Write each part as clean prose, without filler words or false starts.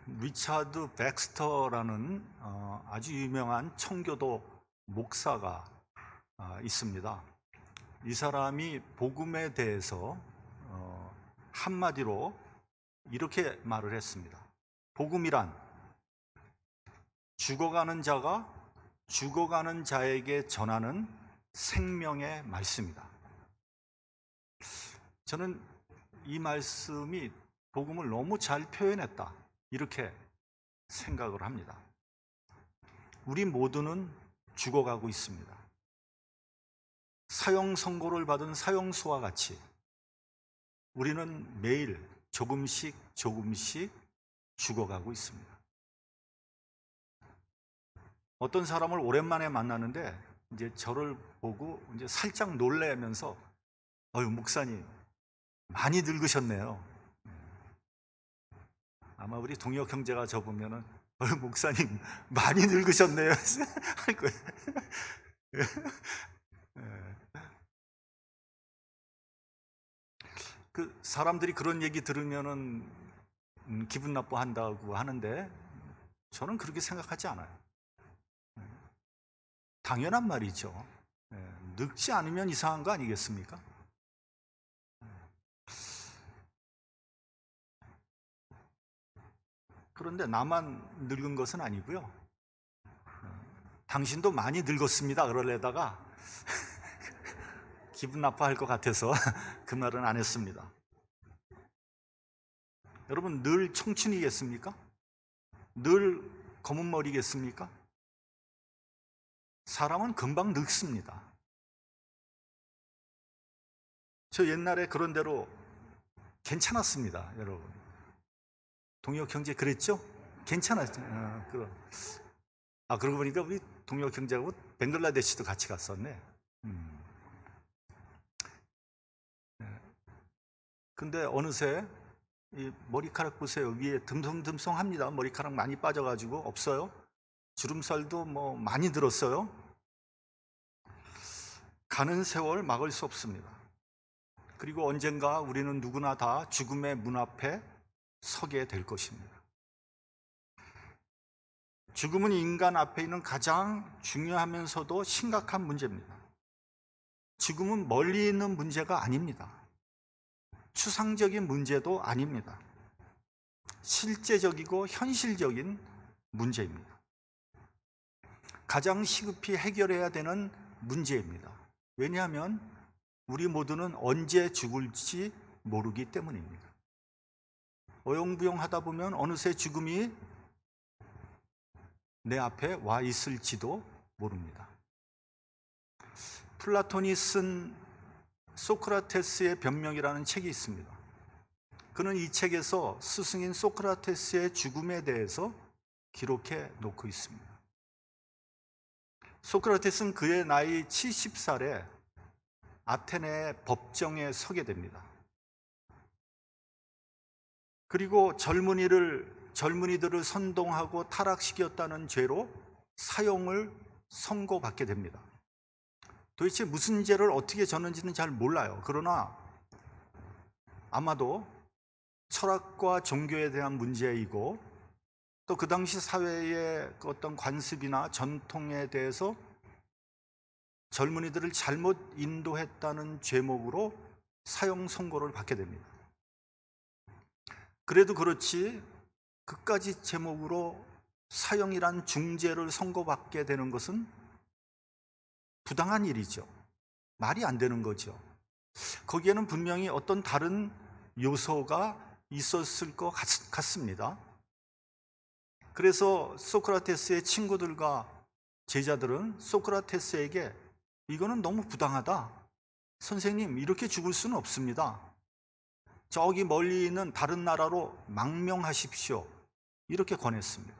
리차드 백스터라는 아주 유명한 청교도 목사가 있습니다. 이 사람이 복음에 대해서 한마디로 이렇게 말을 했습니다. 복음이란 죽어가는 자가 죽어가는 자에게 전하는 생명의 말씀이다. 저는 이 말씀이 복음을 너무 잘 표현했다, 이렇게 생각을 합니다. 우리 모두는 죽어가고 있습니다. 사형 선고를 받은 사형수와 같이 우리는 매일 조금씩 죽어가고 있습니다. 어떤 사람을 오랜만에 만나는데 이제 저를 보고 이제 살짝 놀래면서 목사님 많이 늙으셨네요. 아마 우리 동혁 형제가 저 보면은 목사님 많이 늙으셨네요 할 거예요. 그 사람들이 그런 얘기 들으면은 기분 나빠한다고 하는데 저는 그렇게 생각하지 않아요. 당연한 말이죠. 늙지 않으면 이상한 거 아니겠습니까? 그런데 나만 늙은 것은 아니고요. 당신도 많이 늙었습니다 그러려다가 기분 나빠할 것 같아서 그 말은 안 했습니다. 여러분, 늘 청춘이겠습니까? 늘 검은 머리겠습니까? 사람은 금방 늙습니다. 저 옛날에 그런 대로 괜찮았습니다, 여러분. 동혁 형제 그랬죠? 괜찮았죠. 그러고 보니까 우리 동혁 형제하고 벵글라데시도 같이 갔었네. 근데 어느새 이 머리카락 보세요. 위에 듬성듬성합니다. 머리카락 많이 빠져가지고 없어요. 주름살도 뭐 많이 들었어요. 가는 세월 막을 수 없습니다. 그리고 언젠가 우리는 누구나 다 죽음의 문 앞에 서게 될 것입니다. 죽음은 인간 앞에 있는 가장 중요하면서도 심각한 문제입니다. 죽음은 멀리 있는 문제가 아닙니다. 추상적인 문제도 아닙니다. 실제적이고 현실적인 문제입니다. 가장 시급히 해결해야 되는 문제입니다. 왜냐하면 우리 모두는 언제 죽을지 모르기 때문입니다. 어영부영 하다 보면 어느새 죽음이 내 앞에 와 있을지도 모릅니다. 플라톤이 쓴 소크라테스의 변명이라는 책이 있습니다. 그는 이 책에서 스승인 소크라테스의 죽음에 대해서 기록해 놓고 있습니다. 소크라테스는 그의 나이 70살에 아테네 법정에 서게 됩니다. 그리고 젊은이들을 선동하고 타락시켰다는 죄로 사형을 선고받게 됩니다. 도대체 무슨 죄를 어떻게 졌는지는 잘 몰라요. 그러나 아마도 철학과 종교에 대한 문제이고 또 그 당시 사회의 어떤 관습이나 전통에 대해서 젊은이들을 잘못 인도했다는 죄목으로 사형 선고를 받게 됩니다. 그래도 그렇지 그까지 제목으로 사형이란 중죄를 선고받게 되는 것은 부당한 일이죠. 말이 안 되는 거죠. 거기에는 분명히 어떤 다른 요소가 있었을 것 같습니다. 그래서 소크라테스의 친구들과 제자들은 소크라테스에게 이거는 너무 부당하다. 선생님, 이렇게 죽을 수는 없습니다. 저기 멀리 있는 다른 나라로 망명하십시오. 이렇게 권했습니다.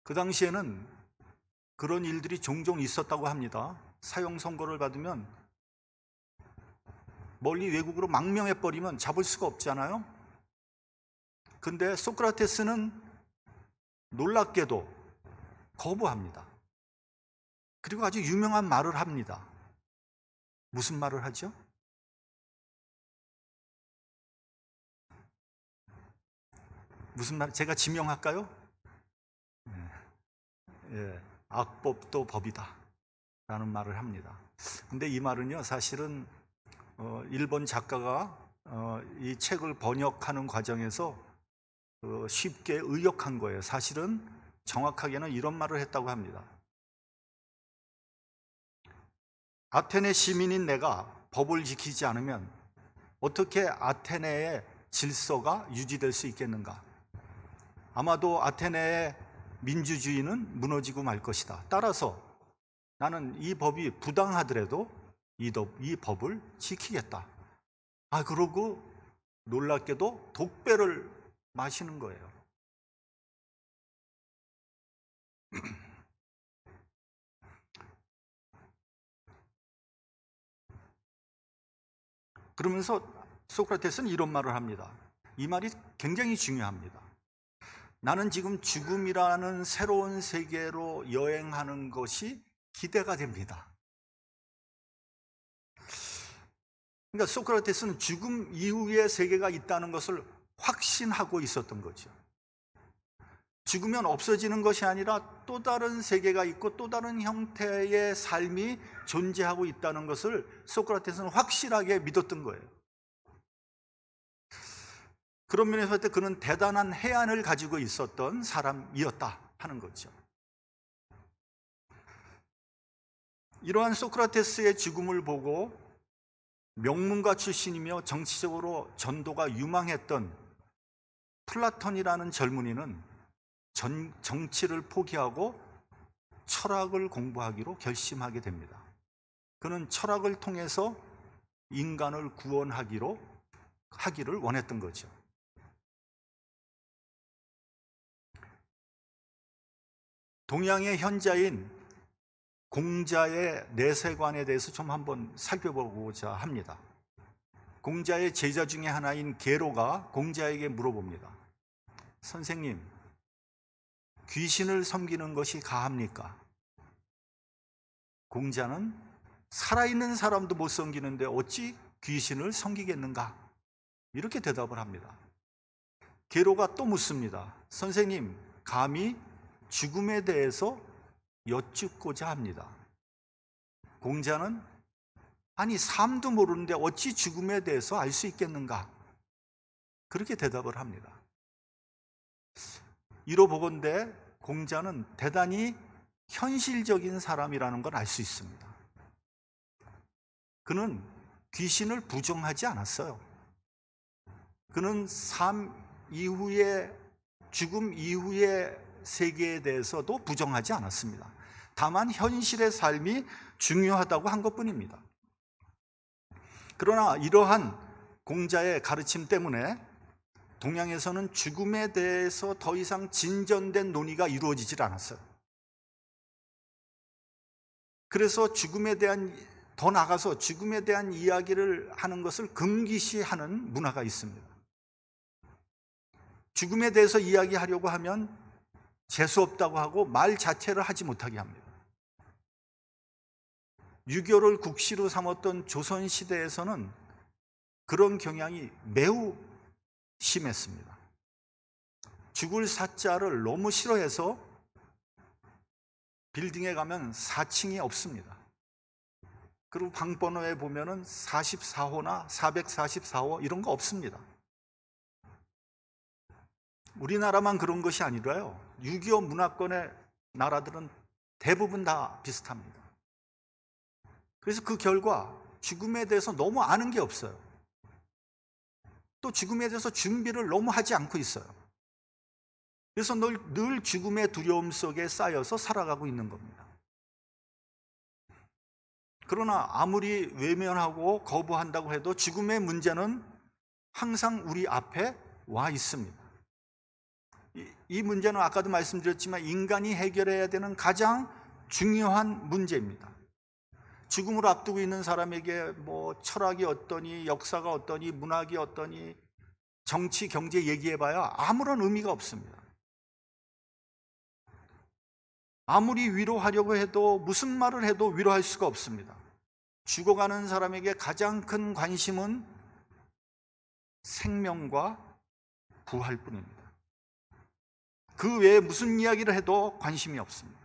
그 당시에는 그런 일들이 종종 있었다고 합니다. 사형 선고를 받으면 멀리 외국으로 망명해버리면 잡을 수가 없잖아요. 근데 소크라테스는 놀랍게도 거부합니다. 그리고 아주 유명한 말을 합니다. 무슨 말을 하죠? 무슨 말? 제가 지명할까요? 예, 악법도 법이다 라는 말을 합니다. 근데 이 말은요, 사실은 일본 작가가 이 책을 번역하는 과정에서 쉽게 의역한 거예요. 사실은 정확하게는 이런 말을 했다고 합니다. 아테네 시민인 내가 법을 지키지 않으면 어떻게 아테네의 질서가 유지될 수 있겠는가? 아마도 아테네의 민주주의는 무너지고 말 것이다. 따라서 나는 이 법이 부당하더라도 이 법을 지키겠다. 그러고 놀랍게도 독배를 마시는 거예요. 그러면서 소크라테스는 이런 말을 합니다. 이 말이 굉장히 중요합니다. 나는 지금 죽음이라는 새로운 세계로 여행하는 것이 기대가 됩니다. 그러니까 소크라테스는 죽음 이후의 세계가 있다는 것을 확신하고 있었던 거죠. 죽으면 없어지는 것이 아니라 또 다른 세계가 있고 또 다른 형태의 삶이 존재하고 있다는 것을 소크라테스는 확실하게 믿었던 거예요. 그런 면에서 볼 때 그는 대단한 해안을 가지고 있었던 사람이었다 하는 거죠. 이러한 소크라테스의 죽음을 보고 명문가 출신이며 정치적으로 전도가 유망했던 플라톤이라는 젊은이는 정치를 포기하고 철학을 공부하기로 결심하게 됩니다. 그는 철학을 통해서 인간을 구원하기를 원했던 거죠. 동양의 현자인 공자의 내세관에 대해서 좀 한번 살펴보고자 합니다. 공자의 제자 중에 하나인 게로가 공자에게 물어봅니다. 선생님, 귀신을 섬기는 것이 가합니까? 공자는 살아있는 사람도 못 섬기는데 어찌 귀신을 섬기겠는가? 이렇게 대답을 합니다. 게로가 또 묻습니다. 선생님, 감히 죽음에 대해서 여쭙고자 합니다. 공자는 아니, 삶도 모르는데 어찌 죽음에 대해서 알 수 있겠는가? 그렇게 대답을 합니다. 이로 보건대 공자는 대단히 현실적인 사람이라는 걸 알 수 있습니다. 그는 귀신을 부정하지 않았어요. 그는 죽음 이후의 세계에 대해서도 부정하지 않았습니다. 다만 현실의 삶이 중요하다고 한 것뿐입니다. 그러나 이러한 공자의 가르침 때문에 동양에서는 죽음에 대해서 더 이상 진전된 논의가 이루어지질 않았어요. 그래서 더 나아가서 죽음에 대한 이야기를 하는 것을 금기시하는 문화가 있습니다. 죽음에 대해서 이야기하려고 하면 재수없다고 하고 말 자체를 하지 못하게 합니다. 유교를 국시로 삼았던 조선시대에서는 그런 경향이 매우 심했습니다. 죽을 사자를 너무 싫어해서 빌딩에 가면 4층이 없습니다. 그리고 방번호에 보면은 44호나 444호 이런 거 없습니다. 우리나라만 그런 것이 아니라요, 6.25 문화권의 나라들은 대부분 다 비슷합니다. 그래서 그 결과 죽음에 대해서 너무 아는 게 없어요. 또 죽음에 대해서 준비를 너무 하지 않고 있어요. 그래서 늘 죽음의 두려움 속에 쌓여서 살아가고 있는 겁니다. 그러나 아무리 외면하고 거부한다고 해도 죽음의 문제는 항상 우리 앞에 와 있습니다. 이 문제는 아까도 말씀드렸지만 인간이 해결해야 되는 가장 중요한 문제입니다. 죽음을 앞두고 있는 사람에게 철학이 어떠니, 역사가 어떠니, 문학이 어떠니, 정치, 경제 얘기해봐야 아무런 의미가 없습니다. 아무리 위로하려고 해도 무슨 말을 해도 위로할 수가 없습니다. 죽어가는 사람에게 가장 큰 관심은 생명과 부활뿐입니다. 그 외에 무슨 이야기를 해도 관심이 없습니다.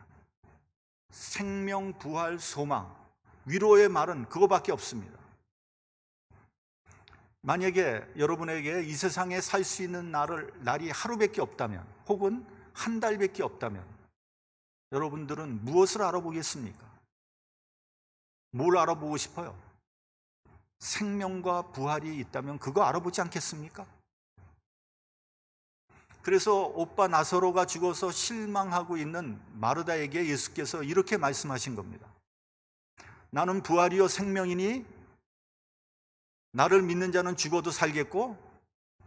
생명, 부활, 소망, 위로의 말은 그거밖에 없습니다. 만약에 여러분에게 이 세상에 살 수 있는 날이 하루밖에 없다면, 혹은 한 달밖에 없다면, 여러분들은 무엇을 알아보겠습니까? 뭘 알아보고 싶어요? 생명과 부활이 있다면 그거 알아보지 않겠습니까? 그래서 오빠 나사로가 죽어서 실망하고 있는 마르다에게 예수께서 이렇게 말씀하신 겁니다. 나는 부활이요 생명이니 나를 믿는 자는 죽어도 살겠고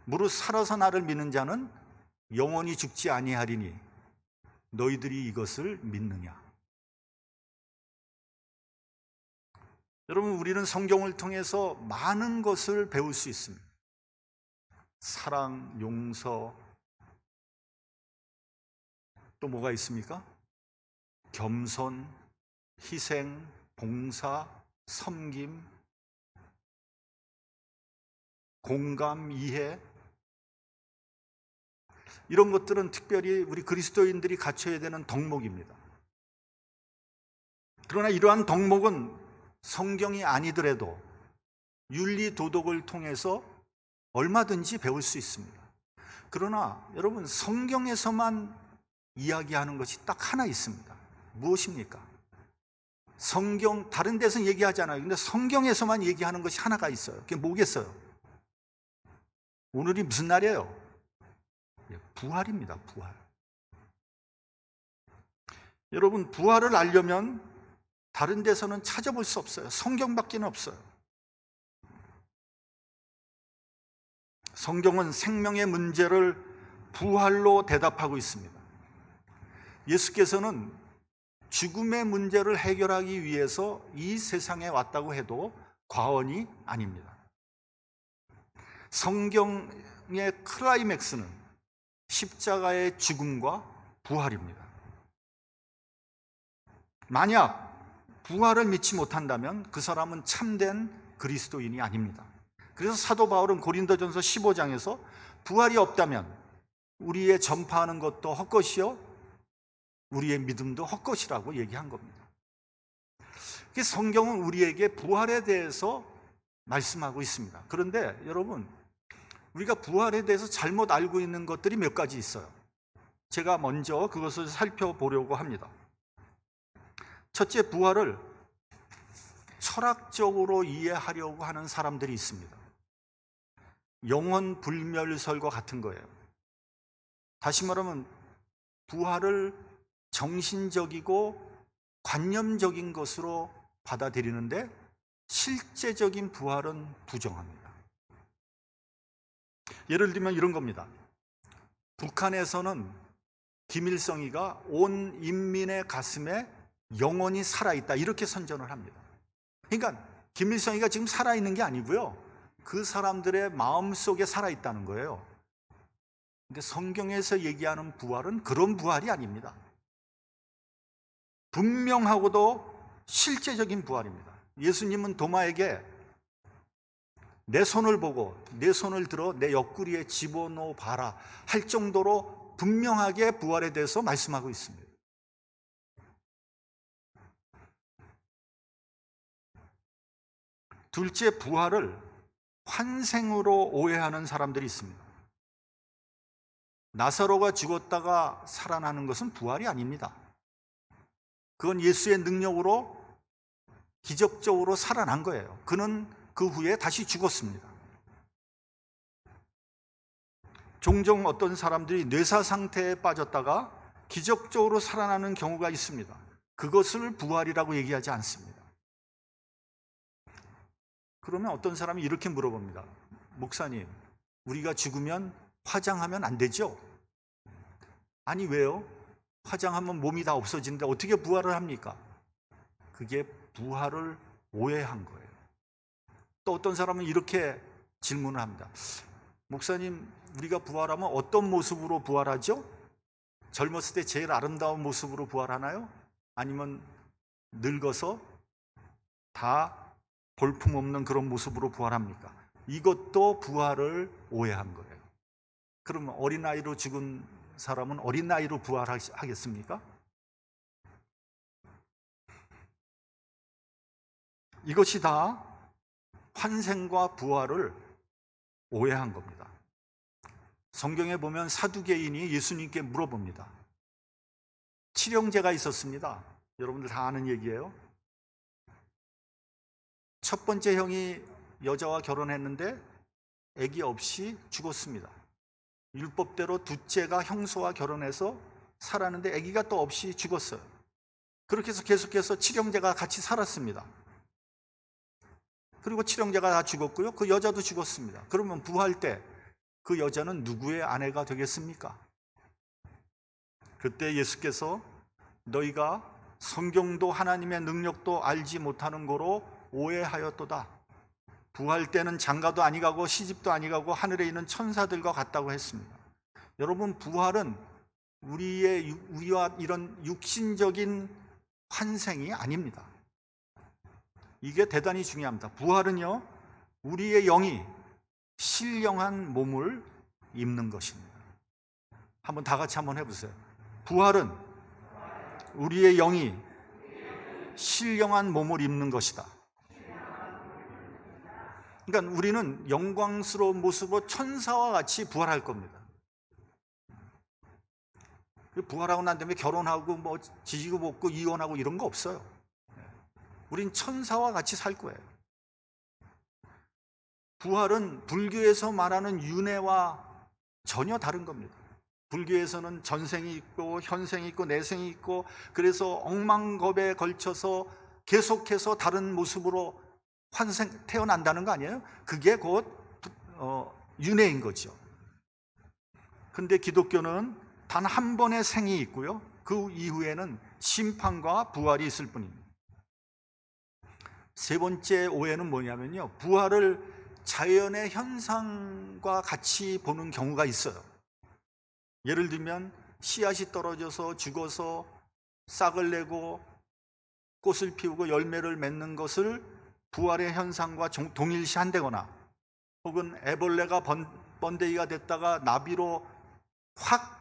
무릇 살아서 나를 믿는 자는 영원히 죽지 아니하리니 너희들이 이것을 믿느냐? 여러분, 우리는 성경을 통해서 많은 것을 배울 수 있습니다. 사랑, 용서, 또 뭐가 있습니까? 겸손, 희생, 봉사, 섬김, 공감, 이해, 이런 것들은 특별히 우리 그리스도인들이 갖춰야 되는 덕목입니다. 그러나 이러한 덕목은 성경이 아니더라도 윤리 도덕을 통해서 얼마든지 배울 수 있습니다. 그러나 여러분, 성경에서만 이야기하는 것이 딱 하나 있습니다. 무엇입니까? 성경, 다른 데서는 얘기하잖아요. 근데 성경에서만 얘기하는 것이 하나가 있어요. 그게 뭐겠어요? 오늘이 무슨 날이에요? 부활입니다. 부활. 여러분, 부활을 알려면 다른 데서는 찾아볼 수 없어요. 성경밖에 없어요. 성경은 생명의 문제를 부활로 대답하고 있습니다. 예수께서는 죽음의 문제를 해결하기 위해서 이 세상에 왔다고 해도 과언이 아닙니다. 성경의 클라이맥스는 십자가의 죽음과 부활입니다. 만약 부활을 믿지 못한다면 그 사람은 참된 그리스도인이 아닙니다. 그래서 사도 바울은 고린도전서 15장에서 부활이 없다면 우리의 전파하는 것도 헛것이요 우리의 믿음도 헛것이라고 얘기한 겁니다. 성경은 우리에게 부활에 대해서 말씀하고 있습니다. 그런데 여러분, 우리가 부활에 대해서 잘못 알고 있는 것들이 몇 가지 있어요. 제가 먼저 그것을 살펴보려고 합니다. 첫째, 부활을 철학적으로 이해하려고 하는 사람들이 있습니다. 영혼 불멸설과 같은 거예요. 다시 말하면 부활을 정신적이고 관념적인 것으로 받아들이는데 실제적인 부활은 부정합니다. 예를 들면 이런 겁니다. 북한에서는 김일성이가 온 인민의 가슴에 영원히 살아있다, 이렇게 선전을 합니다. 그러니까 김일성이가 지금 살아있는 게 아니고요, 그 사람들의 마음속에 살아있다는 거예요. 근데 성경에서 얘기하는 부활은 그런 부활이 아닙니다. 분명하고도 실제적인 부활입니다. 예수님은 도마에게 내 손을 보고 내 손을 들어 내 옆구리에 집어넣어 봐라 할 정도로 분명하게 부활에 대해서 말씀하고 있습니다. 둘째, 부활을 환생으로 오해하는 사람들이 있습니다. 나사로가 죽었다가 살아나는 것은 부활이 아닙니다. 그건 예수의 능력으로 기적적으로 살아난 거예요. 그는 그 후에 다시 죽었습니다. 종종 어떤 사람들이 뇌사 상태에 빠졌다가 기적적으로 살아나는 경우가 있습니다. 그것을 부활이라고 얘기하지 않습니다. 그러면 어떤 사람이 이렇게 물어봅니다. 목사님, 우리가 죽으면 화장하면 안 되죠? 아니, 왜요? 화장하면 몸이 다 없어지는데 어떻게 부활을 합니까? 그게 부활을 오해한 거예요. 또 어떤 사람은 이렇게 질문을 합니다. 목사님, 우리가 부활하면 어떤 모습으로 부활하죠? 젊었을 때 제일 아름다운 모습으로 부활하나요? 아니면 늙어서 다 볼품없는 그런 모습으로 부활합니까? 이것도 부활을 오해한 거예요. 그러면 어린아이로 죽은 사람은 어린 나이로 부활하겠습니까? 이것이 다 환생과 부활을 오해한 겁니다. 성경에 보면 사두개인이 예수님께 물어봅니다. 칠형제가 있었습니다. 여러분들 다 아는 얘기예요. 첫 번째 형이 여자와 결혼했는데 아기 없이 죽었습니다. 율법대로 둘째가 형수와 결혼해서 살았는데 아기가 또 없이 죽었어요. 그렇게 해서 계속해서 칠형제가 같이 살았습니다. 그리고 칠형제가 다 죽었고요. 그 여자도 죽었습니다. 그러면 부활 때 그 여자는 누구의 아내가 되겠습니까? 그때 예수께서 너희가 성경도 하나님의 능력도 알지 못하는 거로 오해하였도다. 부활 때는 장가도 아니가고 시집도 아니가고 하늘에 있는 천사들과 같다고 했습니다. 여러분, 부활은 우리와 이런 육신적인 환생이 아닙니다. 이게 대단히 중요합니다. 부활은요, 우리의 영이 신령한 몸을 입는 것입니다. 한번 다 같이 한번 해보세요. 부활은 우리의 영이 신령한 몸을 입는 것이다. 그러니까 우리는 영광스러운 모습으로 천사와 같이 부활할 겁니다. 부활하고 난 다음에 결혼하고 뭐 지지고 볶고 이혼하고 이런 거 없어요. 우린 천사와 같이 살 거예요. 부활은 불교에서 말하는 윤회와 전혀 다른 겁니다. 불교에서는 전생이 있고 현생이 있고 내생이 있고, 그래서 억만겁에 걸쳐서 계속해서 다른 모습으로 태어난다는 거 아니에요? 그게 곧 윤회인 거죠. 근데 기독교는 단 한 번의 생이 있고요, 그 이후에는 심판과 부활이 있을 뿐입니다. 세 번째 오해는 뭐냐면요, 부활을 자연의 현상과 같이 보는 경우가 있어요. 예를 들면 씨앗이 떨어져서 죽어서 싹을 내고 꽃을 피우고 열매를 맺는 것을 부활의 현상과 동일시한다거나, 혹은 애벌레가 번데기가 됐다가 나비로 확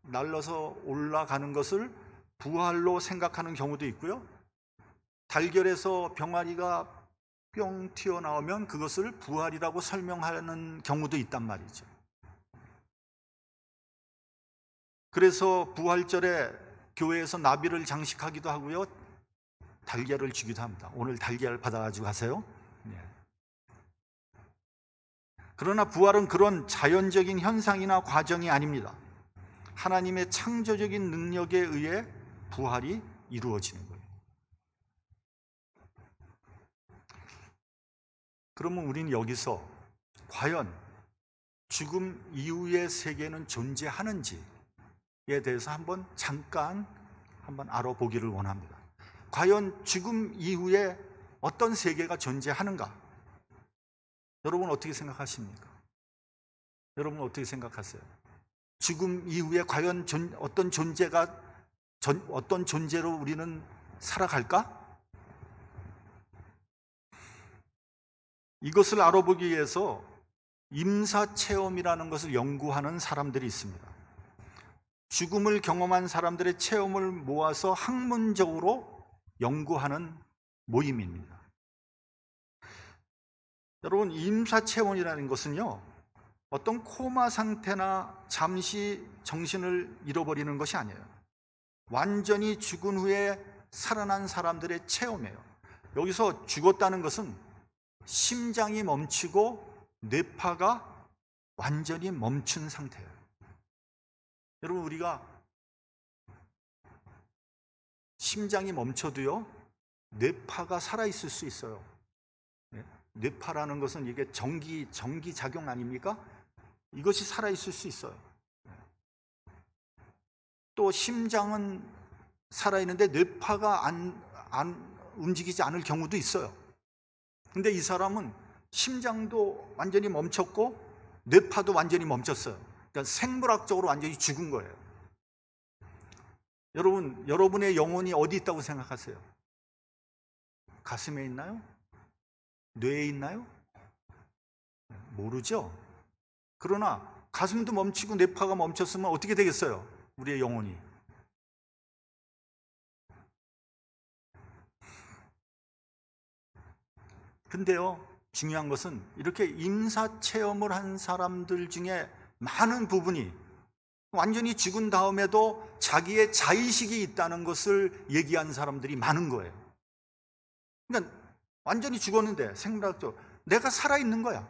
날려서 올라가는 것을 부활로 생각하는 경우도 있고요, 달걀에서 병아리가 뿅 튀어나오면 그것을 부활이라고 설명하는 경우도 있단 말이죠. 그래서 부활절에 교회에서 나비를 장식하기도 하고요, 달걀을 주기도 합니다. 오늘 달걀 받아가지고 가세요. 그러나 부활은 그런 자연적인 현상이나 과정이 아닙니다. 하나님의 창조적인 능력에 의해 부활이 이루어지는 거예요. 그러면 우리는 여기서 과연 죽음 이후의 세계는 존재하는지에 대해서 잠깐 알아보기를 원합니다. 과연 죽음 이후에 어떤 세계가 존재하는가? 여러분 어떻게 생각하십니까? 여러분 어떻게 생각하세요? 죽음 이후에 과연 어떤 존재로 우리는 살아갈까? 이것을 알아보기 위해서 임사체험이라는 것을 연구하는 사람들이 있습니다. 죽음을 경험한 사람들의 체험을 모아서 학문적으로 연구하는 모임입니다. 여러분, 임사체험이라는 것은요, 어떤 코마 상태나 잠시 정신을 잃어버리는 것이 아니에요. 완전히 죽은 후에 살아난 사람들의 체험이에요. 여기서 죽었다는 것은 심장이 멈추고 뇌파가 완전히 멈춘 상태예요. 여러분, 우리가 심장이 멈춰도요, 뇌파가 살아있을 수 있어요. 뇌파라는 것은 이게 전기 작용 아닙니까? 이것이 살아있을 수 있어요. 또 심장은 살아있는데 뇌파가 안 움직이지 않을 경우도 있어요. 근데 이 사람은 심장도 완전히 멈췄고 뇌파도 완전히 멈췄어요. 그러니까 생물학적으로 완전히 죽은 거예요. 여러분의 영혼이 어디 있다고 생각하세요? 가슴에 있나요? 뇌에 있나요? 모르죠? 그러나 가슴도 멈추고 뇌파가 멈췄으면 어떻게 되겠어요? 우리의 영혼이. 근데요, 중요한 것은 이렇게 임사체험을 한 사람들 중에 많은 부분이 완전히 죽은 다음에도 자기의 자의식이 있다는 것을 얘기한 사람들이 많은 거예요. 그러니까 완전히 죽었는데 생각도 내가 살아있는 거야.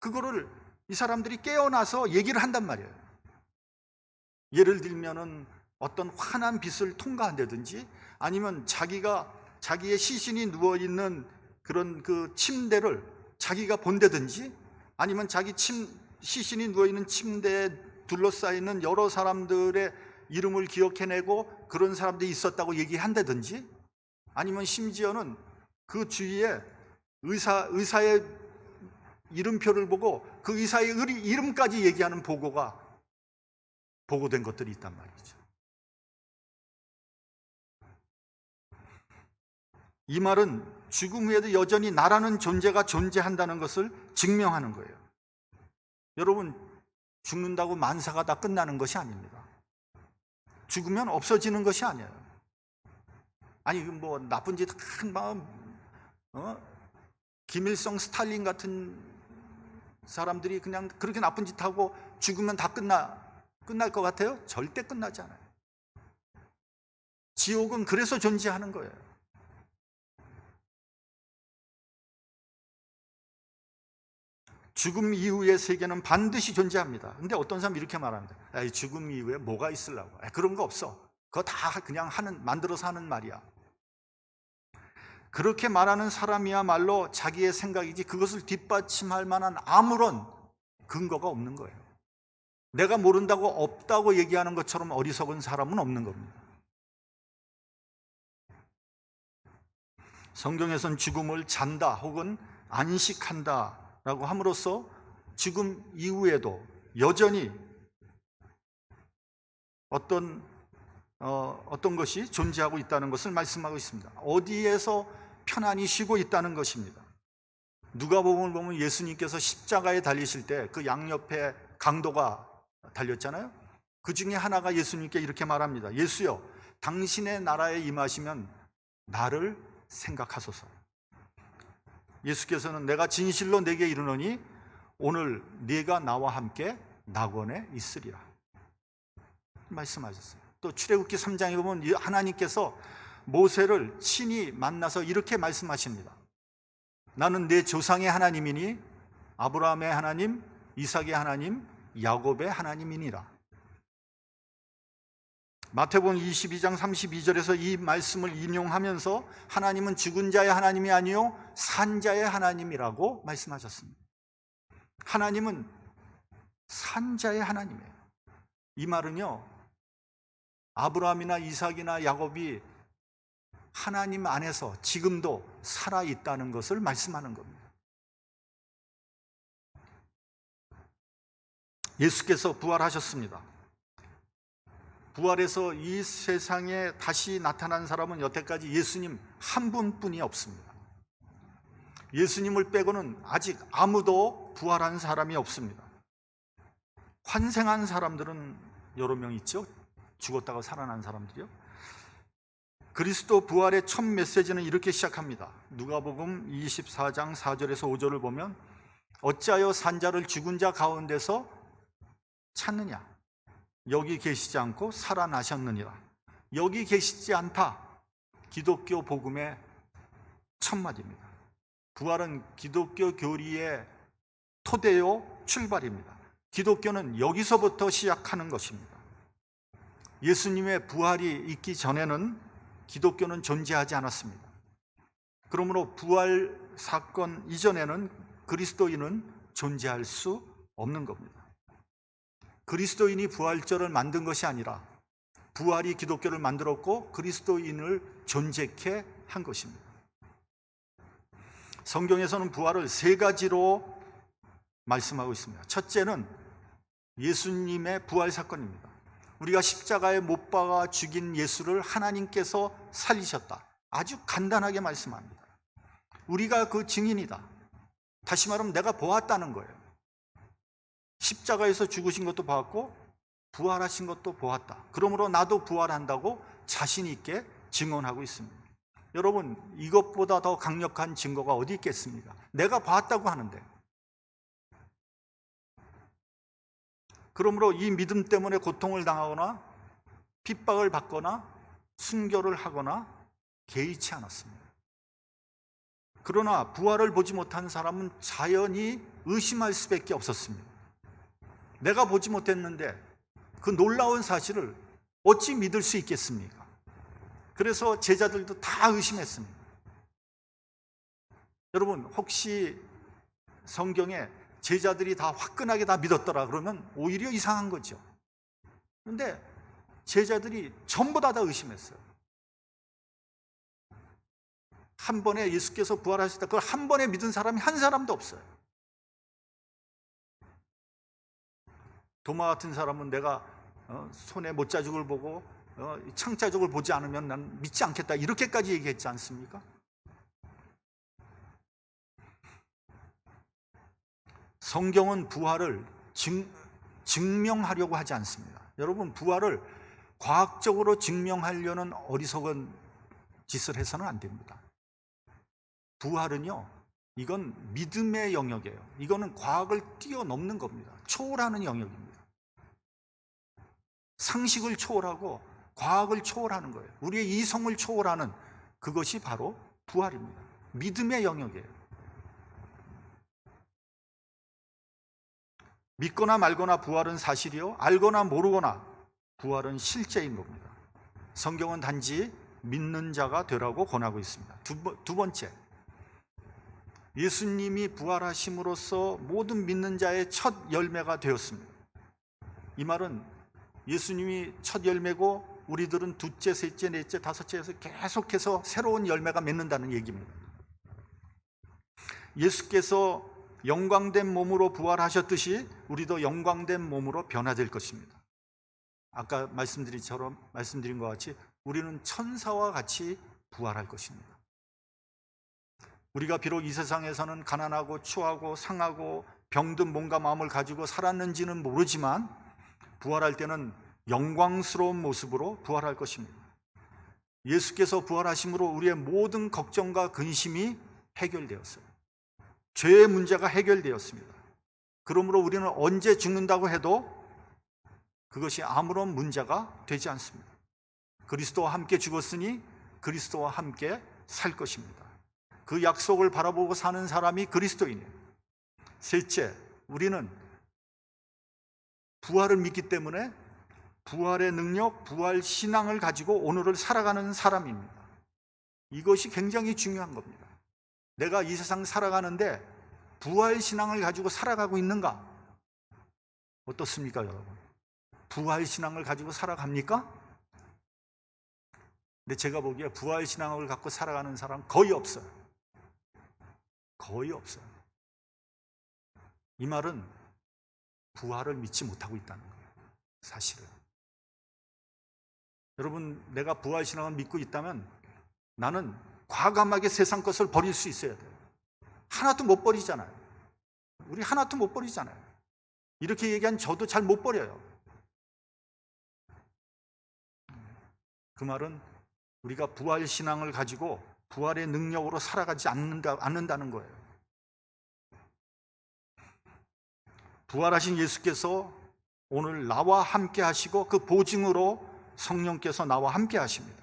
그거를 이 사람들이 깨어나서 얘기를 한단 말이에요. 예를 들면은 어떤 환한 빛을 통과한다든지, 아니면 자기의 시신이 누워있는 그런 그 침대를 자기가 본다든지, 아니면 시신이 누워있는 침대에 둘러싸이는 여러 사람들의 이름을 기억해내고 그런 사람들이 있었다고 얘기한다든지, 아니면 심지어는 그 주위에 의사의 이름표를 보고 그 의사의 이름까지 얘기하는 보고된 것들이 있단 말이죠. 이 말은 죽음 후에도 여전히 나라는 존재가 존재한다는 것을 증명하는 거예요. 여러분, 죽는다고 만사가 다 끝나는 것이 아닙니다. 죽으면 없어지는 것이 아니에요. 아니 뭐 나쁜 짓 한 마음, 김일성, 스탈린 같은 사람들이 그냥 그렇게 나쁜 짓 하고 죽으면 다 끝날 것 같아요? 절대 끝나지 않아요. 지옥은 그래서 존재하는 거예요. 죽음 이후의 세계는 반드시 존재합니다. 근데 어떤 사람이 이렇게 말합니다. 죽음 이후에 뭐가 있으려고? 그런 거 없어. 그거 다 그냥 만들어서 하는 말이야. 그렇게 말하는 사람이야말로 자기의 생각이지 그것을 뒷받침할 만한 아무런 근거가 없는 거예요. 내가 모른다고 없다고 얘기하는 것처럼 어리석은 사람은 없는 겁니다. 성경에선 죽음을 잔다 혹은 안식한다 라고 함으로써 죽음 이후에도 여전히 어떤 것이 존재하고 있다는 것을 말씀하고 있습니다. 어디에서 편안히 쉬고 있다는 것입니다. 누가복음을 보면 예수님께서 십자가에 달리실 때 그 양옆에 강도가 달렸잖아요. 그 중에 하나가 예수님께 이렇게 말합니다. 예수여, 당신의 나라에 임하시면 나를 생각하소서. 예수께서는 내가 진실로 내게 이르노니 오늘 네가 나와 함께 낙원에 있으리라 말씀하셨어요. 또 출애굽기 3장에 보면 하나님께서 모세를 친히 만나서 이렇게 말씀하십니다. 나는 내 조상의 하나님이니 아브라함의 하나님, 이삭의 하나님, 야곱의 하나님이니라. 마태복음 22장 32절에서 이 말씀을 인용하면서 하나님은 죽은 자의 하나님이 아니요 산 자의 하나님이라고 말씀하셨습니다. 하나님은 산 자의 하나님이에요. 이 말은요, 아브라함이나 이삭이나 야곱이 하나님 안에서 지금도 살아있다는 것을 말씀하는 겁니다. 예수께서 부활하셨습니다. 부활해서 이 세상에 다시 나타난 사람은 여태까지 예수님 한 분뿐이 없습니다. 예수님을 빼고는 아직 아무도 부활한 사람이 없습니다. 환생한 사람들은 여러 명 있죠. 죽었다가 살아난 사람들이요. 그리스도 부활의 첫 메시지는 이렇게 시작합니다. 누가복음 24장 4절에서 5절을 보면 어찌하여 산자를 죽은 자 가운데서 찾느냐? 여기 계시지 않고 살아나셨느니라. 여기 계시지 않다. 기독교 복음의 첫마디입니다. 부활은 기독교 교리의 토대요 출발입니다. 기독교는 여기서부터 시작하는 것입니다. 예수님의 부활이 있기 전에는 기독교는 존재하지 않았습니다. 그러므로 부활 사건 이전에는 그리스도인은 존재할 수 없는 겁니다. 그리스도인이 부활절을 만든 것이 아니라 부활이 기독교를 만들었고 그리스도인을 존재케 한 것입니다. 성경에서는 부활을 세 가지로 말씀하고 있습니다. 첫째는 예수님의 부활 사건입니다. 우리가 십자가에 못 박아 죽인 예수를 하나님께서 살리셨다. 아주 간단하게 말씀합니다. 우리가 그 증인이다. 다시 말하면 내가 보았다는 거예요. 십자가에서 죽으신 것도 보았고 부활하신 것도 보았다. 그러므로 나도 부활한다고 자신 있게 증언하고 있습니다. 여러분, 이것보다 더 강력한 증거가 어디 있겠습니까? 내가 봤다고 하는데. 그러므로 이 믿음 때문에 고통을 당하거나 핍박을 받거나 순교를 하거나 개의치 않았습니다. 그러나 부활을 보지 못한 사람은 자연히 의심할 수밖에 없었습니다. 내가 보지 못했는데 그 놀라운 사실을 어찌 믿을 수 있겠습니까? 그래서 제자들도 다 의심했습니다. 여러분, 혹시 성경에 제자들이 다 화끈하게 다 믿었더라 그러면 오히려 이상한 거죠. 그런데 제자들이 전부 다 의심했어요. 한 번에 예수께서 부활하셨다, 그걸 한 번에 믿은 사람이 한 사람도 없어요. 도마 같은 사람은 내가 손에 못자국을 보고 창자국을 보지 않으면 난 믿지 않겠다, 이렇게까지 얘기했지 않습니까? 성경은 부활을 증명하려고 하지 않습니다. 여러분, 부활을 과학적으로 증명하려는 어리석은 짓을 해서는 안 됩니다. 부활은요, 이건 믿음의 영역이에요. 이거는 과학을 뛰어넘는 겁니다. 초월하는 영역입니다. 상식을 초월하고 과학을 초월하는 거예요. 우리의 이성을 초월하는 그것이 바로 부활입니다. 믿음의 영역이에요. 믿거나 말거나 부활은 사실이요, 알거나 모르거나 부활은 실제인 겁니다. 성경은 단지 믿는 자가 되라고 권하고 있습니다. 두 번째, 예수님이 부활하심으로써 모든 믿는 자의 첫 열매가 되었습니다. 이 말은 예수님이 첫 열매고 우리들은 둘째, 셋째, 넷째, 다섯째에서 계속해서 새로운 열매가 맺는다는 얘기입니다. 예수께서 영광된 몸으로 부활하셨듯이 우리도 영광된 몸으로 변화될 것입니다. 아까 말씀드린 것 같이 우리는 천사와 같이 부활할 것입니다. 우리가 비록 이 세상에서는 가난하고 추하고 상하고 병든 몸과 마음을 가지고 살았는지는 모르지만 부활할 때는 영광스러운 모습으로 부활할 것입니다. 예수께서 부활하심으로 우리의 모든 걱정과 근심이 해결되었어요. 죄의 문제가 해결되었습니다. 그러므로 우리는 언제 죽는다고 해도 그것이 아무런 문제가 되지 않습니다. 그리스도와 함께 죽었으니 그리스도와 함께 살 것입니다. 그 약속을 바라보고 사는 사람이 그리스도인이에요. 셋째, 우리는 부활을 믿기 때문에 부활의 능력, 부활 신앙을 가지고 오늘을 살아가는 사람입니다. 이것이 굉장히 중요한 겁니다. 내가 이 세상 살아가는데 부활 신앙을 가지고 살아가고 있는가? 어떻습니까, 여러분? 부활 신앙을 가지고 살아갑니까? 근데 제가 보기에 부활 신앙을 갖고 살아가는 사람 거의 없어요. 거의 없어요. 이 말은 부활을 믿지 못하고 있다는 거예요, 사실은. 여러분, 내가 부활 신앙을 믿고 있다면 나는 과감하게 세상 것을 버릴 수 있어야 돼요. 하나도 못 버리잖아요. 우리 하나도 못 버리잖아요. 이렇게 얘기한 저도 잘 못 버려요. 그 말은 우리가 부활 신앙을 가지고 부활의 능력으로 살아가지 않는다는 거예요. 부활하신 예수께서 오늘 나와 함께 하시고 그 보증으로 성령께서 나와 함께 하십니다.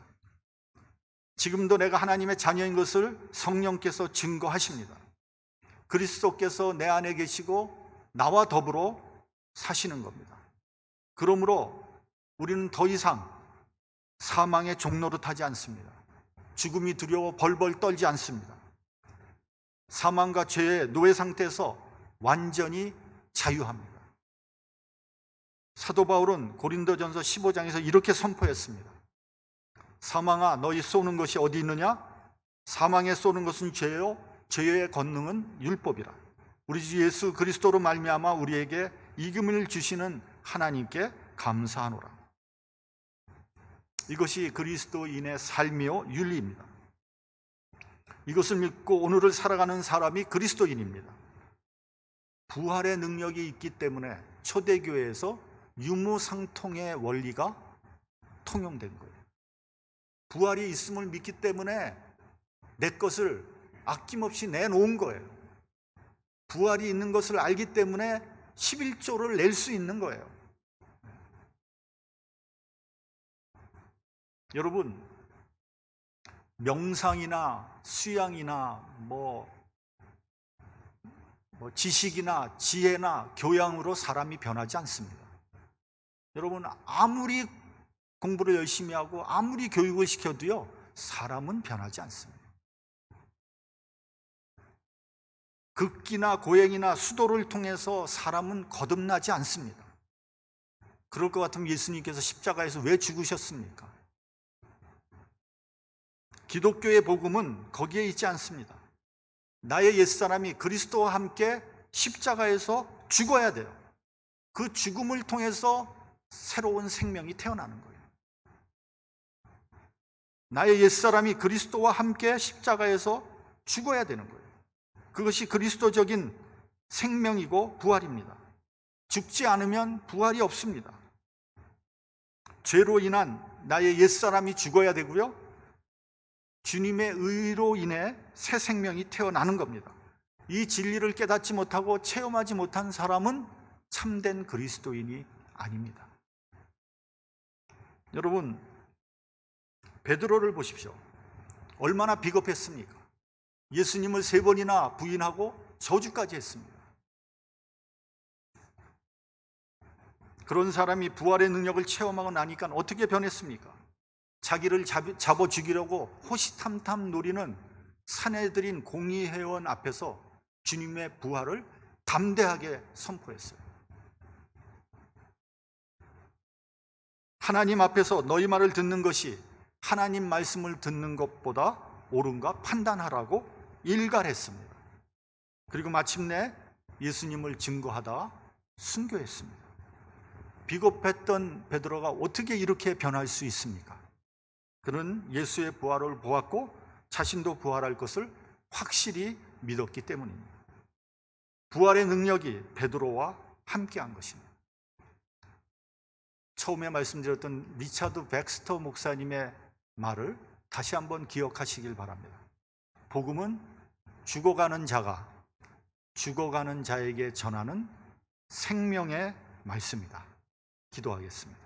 지금도 내가 하나님의 자녀인 것을 성령께서 증거하십니다. 그리스도께서 내 안에 계시고 나와 더불어 사시는 겁니다. 그러므로 우리는 더 이상 사망의 종로로 타지 않습니다. 죽음이 두려워 벌벌 떨지 않습니다. 사망과 죄의 노예 상태에서 완전히 자유합니다. 사도 바울은 고린도전서 15장에서 이렇게 선포했습니다. 사망아, 너희 쏘는 것이 어디 있느냐? 사망에 쏘는 것은 죄요, 죄의 권능은 율법이라. 우리 주 예수 그리스도로 말미암아 우리에게 이금을 주시는 하나님께 감사하노라. 이것이 그리스도인의 삶이요 윤리입니다. 이것을 믿고 오늘을 살아가는 사람이 그리스도인입니다. 부활의 능력이 있기 때문에 초대교회에서 유무상통의 원리가 통용된 거예요. 부활이 있음을 믿기 때문에 내 것을 아낌없이 내놓은 거예요. 부활이 있는 것을 알기 때문에 11조를 낼 수 있는 거예요. 여러분, 명상이나 수양이나 지식이나 지혜나 교양으로 사람이 변하지 않습니다. 여러분, 아무리 공부를 열심히 하고 아무리 교육을 시켜도요, 사람은 변하지 않습니다. 극기나 고행이나 수도를 통해서 사람은 거듭나지 않습니다. 그럴 것 같으면 예수님께서 십자가에서 왜 죽으셨습니까? 기독교의 복음은 거기에 있지 않습니다. 나의 옛사람이 그리스도와 함께 십자가에서 죽어야 돼요. 그 죽음을 통해서 새로운 생명이 태어나는 거예요. 나의 옛사람이 그리스도와 함께 십자가에서 죽어야 되는 거예요. 그것이 그리스도적인 생명이고 부활입니다. 죽지 않으면 부활이 없습니다. 죄로 인한 나의 옛사람이 죽어야 되고요, 주님의 의로 인해 새 생명이 태어나는 겁니다. 이 진리를 깨닫지 못하고 체험하지 못한 사람은 참된 그리스도인이 아닙니다. 여러분, 베드로를 보십시오. 얼마나 비겁했습니까? 예수님을 3번이나 부인하고 저주까지 했습니다. 그런 사람이 부활의 능력을 체험하고 나니까 어떻게 변했습니까? 자기를 잡아 죽이려고 호시탐탐 노리는 사내들인 공의회원 앞에서 주님의 부활을 담대하게 선포했어요. 하나님 앞에서 너희 말을 듣는 것이 하나님 말씀을 듣는 것보다 옳은가 판단하라고 일갈했습니다. 그리고 마침내 예수님을 증거하다 순교했습니다. 비겁했던 베드로가 어떻게 이렇게 변할 수 있습니까? 그는 예수의 부활을 보았고 자신도 부활할 것을 확실히 믿었기 때문입니다. 부활의 능력이 베드로와 함께한 것입니다. 처음에 말씀드렸던 리차드 백스터 목사님의 말을 다시 한번 기억하시길 바랍니다. 복음은 죽어가는 자가 죽어가는 자에게 전하는 생명의 말씀이다. 기도하겠습니다.